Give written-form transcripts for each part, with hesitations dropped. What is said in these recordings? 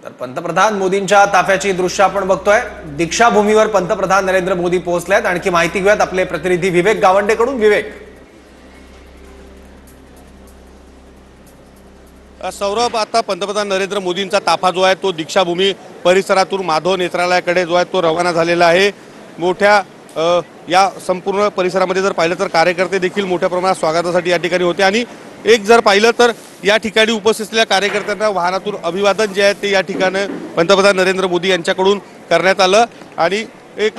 तर पंतप्रधान मोदींच्या ताफ्याची दृश्य आपण बघतोय। दीक्षाभूमीवर पंतप्रधान नरेंद्र मोदी पोहोचलेत। आणखी माहिती घेऊयात आपले प्रतिनिधी विवेक गावंडेकडून। विवेक, सौरभ, आता पंतप्रधान नरेंद्र मोदींचा ताफा जो आहे तो दीक्षाभूमी परिसरातून माधव नेत्रालयाकडे जो आहे तो रवाना झालेला आहे। मोठ्या या संपूर्ण परिसरामध्ये जर पाहिलं तर कार्यकर्ते देखील मोठ्या प्रमाणात स्वागतासाठी या ठिकाणी होते आणि एक जर पाहिलं तर या ठिकाणी उपस्थित असलेल्या कार्यकर्त्यांना वाहनातून अभिवादन जे आहे ते या ठिकाणी पंतप्रधान नरेंद्र मोदी यांच्याकडून करण्यात आलं आणि एक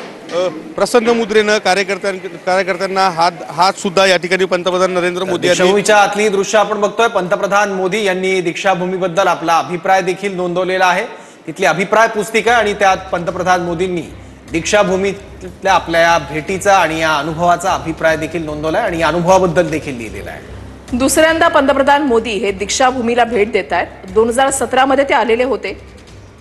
प्रसन्न मुद्रेनं कार्यकर्त्यांना हात सुद्धा या ठिकाणी पंतप्रधान नरेंद्र मोदी दीक्षाभूमीच्या आतली दृश्य आपण बघतोय। पंतप्रधान मोदी यांनी दीक्षाभूमीबद्दल आपला अभिप्राय देखील नोंदवलेला आहे। तिथली अभिप्राय पुस्तिका आणि त्यात पंतप्रधान मोदींनी दीक्षाभूमीतल्या आपल्या भेटीचा आणि या अनुभवाचा अभिप्राय देखील नोंदवलाय आणि या अनुभवाबद्दल देखील लिहिलेला आहे। दुसऱ्यांदा पंतप्रधान मोदी हे दीक्षाभूमीला भेट देत आहेत। 2017 मध्ये ते आलेले होते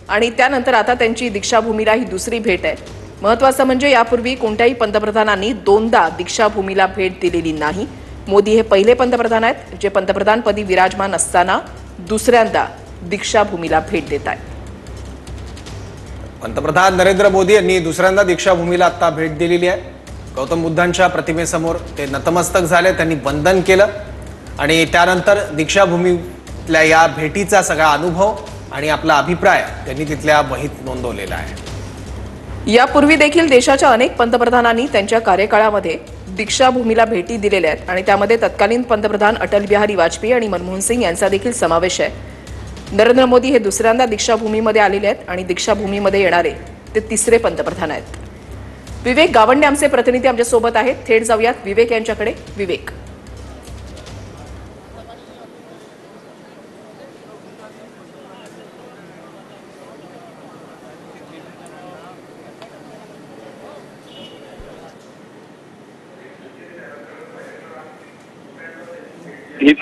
आणि त्यानंतर आता त्यांची दीक्षाभूमीला ही दुसरी भेट आहे। महत्त्वाचं म्हणजे यापूर्वी कोणत्याही पंतप्रधानांनी दोनदा दीक्षाभूमीला भेट दिलेली नाही। मोदी हे पहिले पंतप्रधान आहेत जे पंतप्रधानपदी विराजमान असताना दुसऱ्यांदा दीक्षाभूमीला भेट देत आहेत। पंतप्रधान नरेंद्र मोदी यांनी दुसऱ्यांदा दीक्षाभूमीला आता भेट दिलेली आहे। गौतम बुद्धांच्या प्रतिमेसमोर ते नतमस्तक झाले, त्यांनी वंदन केलं आणि त्यानंतर दीक्षाभूमीतल्या या भेटीचा सगळा अनुभव आणि आपला अभिप्राय त्यांनी तिथल्या वहीत नोंदवलेला आहे। यापूर्वी देखील देशाच्या अनेक पंतप्रधानांनी त्यांच्या कार्यकाळामध्ये दीक्षाभूमीला भेटी दिलेल्या आहेत आणि त्यामध्ये तत्कालीन पंतप्रधान अटल बिहारी वाजपेयी आणि मनमोहन सिंग यांचा देखील समावेश आहे। नरेंद्र मोदी हे दुसऱ्यांदा दीक्षाभूमीमध्ये आलेले आहेत आणि दीक्षाभूमीमध्ये येणारे ते तिसरे पंतप्रधान आहेत। विवेक गावंडे आमचे प्रतिनिधी आमच्या सोबत आहेत, थेट जाऊयात विवेक यांच्याकडे। विवेक,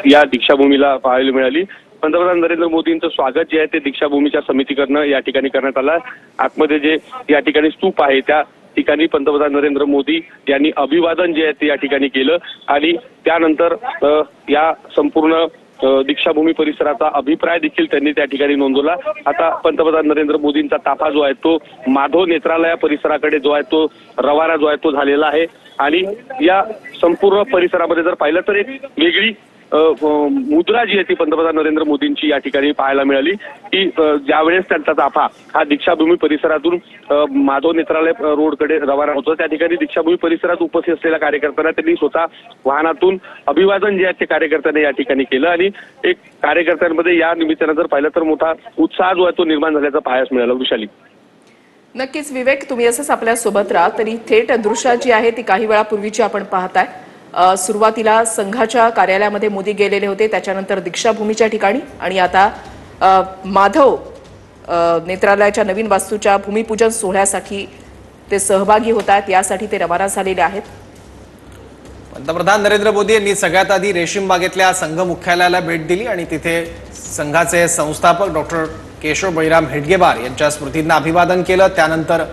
या दीक्षाभूमीला पाहायला मिळाली। पंतप्रधान नरेंद्र मोदींचं स्वागत जे आहे ते दीक्षाभूमीच्या समितीकडनं या ठिकाणी करण्यात आलं। आतमध्ये जे या ठिकाणी स्तूप आहे त्या ठिकाणी पंतप्रधान नरेंद्र मोदी यांनी अभिवादन जे आहे ते या ठिकाणी केलं आणि त्यानंतर या संपूर्ण दीक्षाभूमी परिसराचा अभिप्राय देखील त्यांनी त्या ठिकाणी नोंदवला। आता पंतप्रधान नरेंद्र मोदींचा ताफा जो आहे तो माधव नेत्रालया परिसराकडे जो आहे तो रवाना जो आहे तो झालेला आहे आणि या संपूर्ण परिसरामध्ये जर पाहिलं तर एक वेगळी मुद्रा जी आहे ती पंतप्रधान नरेंद्र मोदींची या ठिकाणी पाहायला मिळाली की ज्यावेळेस त्यांचा ताफा हा दीक्षाभूमी परिसरातून माधव नेत्रालय रोडकडे रवाना होतो त्या ठिकाणी दीक्षाभूमी परिसरात उपस्थित असलेल्या कार्यकर्त्यांना त्यांनी स्वतः वाहनातून अभिवादन जे आहे ते कार्यकर्त्यांनी या ठिकाणी केलं आणि एक कार्यकर्त्यांमध्ये या निमित्तानं जर पाहिलं तर मोठा उत्साह जो आहे तो निर्माण झाल्याचं पाहायला मिळालं। विशाली, नक्कीच विवेक, तुम्ही असंच आपल्या सोबत राहा। तरी थेट दृश्य जी आहे ती काही वेळापूर्वीची आपण पाहताय। सुरुवातीला संघाच्या कार्यालयामध्ये मोदी गेलेले होते, त्याच्यानंतर दीक्षाभूमीच्या ठिकाणी आणि आता माधव नेत्रालयाच्या नवीन वास्तूच्या भूमिपूजन सोहळ्यासाठी ते सहभागी होत आहेत, यासाठी ते रवाना झालेले आहेत। पंतप्रधान नरेंद्र मोदी यांनी सगळ्यात आधी रेशीम बागेतल्या संघ मुख्यालयाला भेट दिली आणि तिथे संघाचे संस्थापक डॉक्टर केशव बळीराम हेडगेवार यांच्या स्मृतींना अभिवादन केलं। त्यानंतर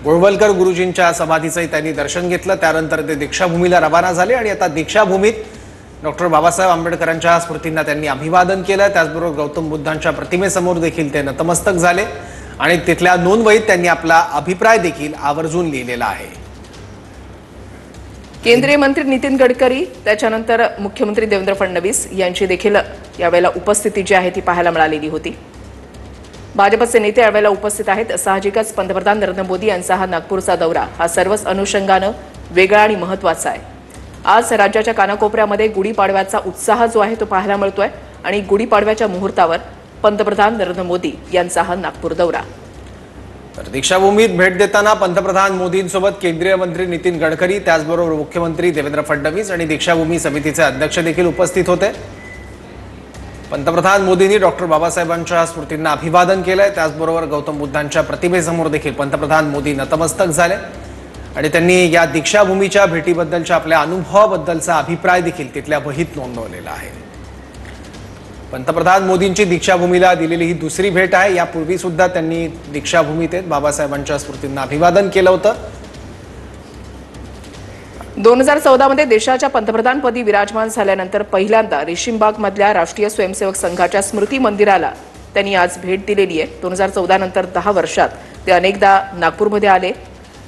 गोळवलकर गुरुजींच्या समाधीचंही त्यांनी दर्शन घेतलं। त्यानंतर ते दीक्षाभूमीला रवाना झाले आणि आता दीक्षाभूमीत डॉक्टर बाबासाहेब आंबेडकरांच्या स्मृतींना त्यांनी अभिवादन केलं। त्याचबरोबर गौतम बुद्धांच्या प्रतिमेसमोर देखील ते नतमस्तक झाले आणि तिथल्या नोंदवहीत त्यांनी आपला अभिप्राय देखील आवर्जून लिहिलेला आहे। केंद्रीय मंत्री नितीन गडकरी, त्याच्यानंतर मुख्यमंत्री देवेंद्र फडणवीस यांची देखील यावेळेला उपस्थिती जी आहे ती पाहायला मिळालेली होती। भाजपचे नेते यावेळेला उपस्थित आहेत। साहजिकच पंतप्रधान नरेंद्र मोदी यांचा हा नागपूरचा दौरा हा सर्वच अनुषंगानं वेगळा आणि महत्त्वाचा आहे। आज राज्याच्या कानाकोपऱ्यामध्ये गुढीपाडव्याचा उत्साह जो आहे तो पाहायला मिळतोय आणि गुढीपाडव्याच्या मुहूर्तावर पंतप्रधान नरेंद्र मोदी यांचा हा नागपूर दौरा। तर दीक्षाभूमीत भेट देताना पंतप्रधान मोदींसोबत केंद्रीय मंत्री नितीन गडकरी, त्याचबरोबर मुख्यमंत्री देवेंद्र फडणवीस आणि दीक्षाभूमी समितीचे अध्यक्ष देखील उपस्थित होते। पंतप्रधान मोदींनी डॉक्टर बाबासाहेबांच्या स्मृतींना अभिवादन केलंय। त्याचबरोबर गौतम बुद्धांच्या प्रतिमेसमोर देखील पंतप्रधान मोदी नतमस्तक झाले आणि त्यांनी या दीक्षाभूमीच्या भेटीबद्दलच्या आपल्या अनुभवाबद्दलचा अभिप्राय देखील तिथल्या वहीत नोंदवलेला आहे। पंतप्रधान मोदींची दीक्षाभूमीला दिलेली ही दुसरी भेट आहे। यापूर्वी सुद्धा त्यांनी दीक्षाभूमीत बाबासाहेबांच्या स्मृतींना अभिवादन केलं होतं। 2014 मध्ये देशाच्या पंतप्रधानपदी विराजमान झाल्यानंतर पहिल्यांदा रेशीमबाग मधल्या राष्ट्रीय स्वयंसेवक संघाच्या स्मृती मंदिराला त्यांनी आज भेट दिलेली आहे. 2014 नंतर 10 वर्षात ते अनेकदा नागपूरमध्ये आले.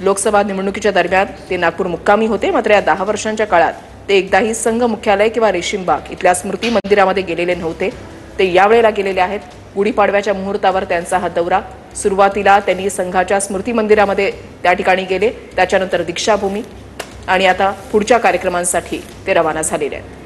लोकसभा निवडणुकीच्या दरम्यान ते नागपूर मुक्कामी होते. मात्र या 10 वर्षांच्या काळात ते एकदाही संघ मुख्यालय किंवा रेशीमबाग इथल्या स्मृती मंदिरामध्ये गेलेले नव्हते. ते यावेळेला गेलेले आहेत. गुढीपाडव्याच्या मुहूर्तावर त्यांचा हा दौरा. सुरुवातीला त्यांनी संघाच्या स्मृती मंदिरामध्ये त्या ठिकाणी गेले, त्याच्यानंतर दीक्षाभूमी आणि आता पुढच्या कार्यक्रमांसाठी ते रवाना झालेले आहेत.